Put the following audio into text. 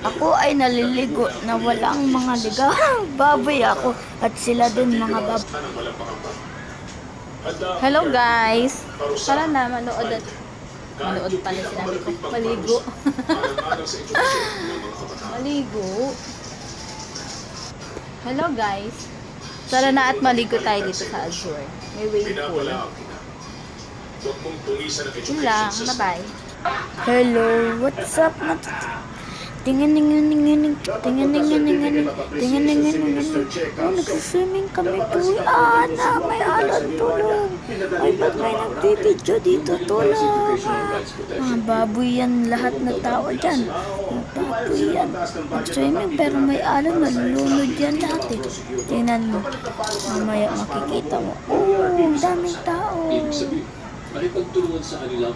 Ako ay naliligo na walang mga ligaw. Baboy ako at sila din mga baboy. Hello guys! Tara na, manood pala sinabi ko. Maligo. Maligo. Hello guys! Tara na at maligo tayo dito sa Azure. May wave pool. Yun lang. Bye-bye. Hello, what's up? Tingin. Oh, nag-swimming kami tuloy. May alon tulong. Ay, ba't may nagbibidyo dito tulong? Baboy yan lahat na tao dyan. Baboy yan. Nag-swimming pero may alon. Malulunod yan lahat eh. Tingnan mo. Mamaya makikita mo. Oh, ang daming tao. Makipagtulungan sa kanila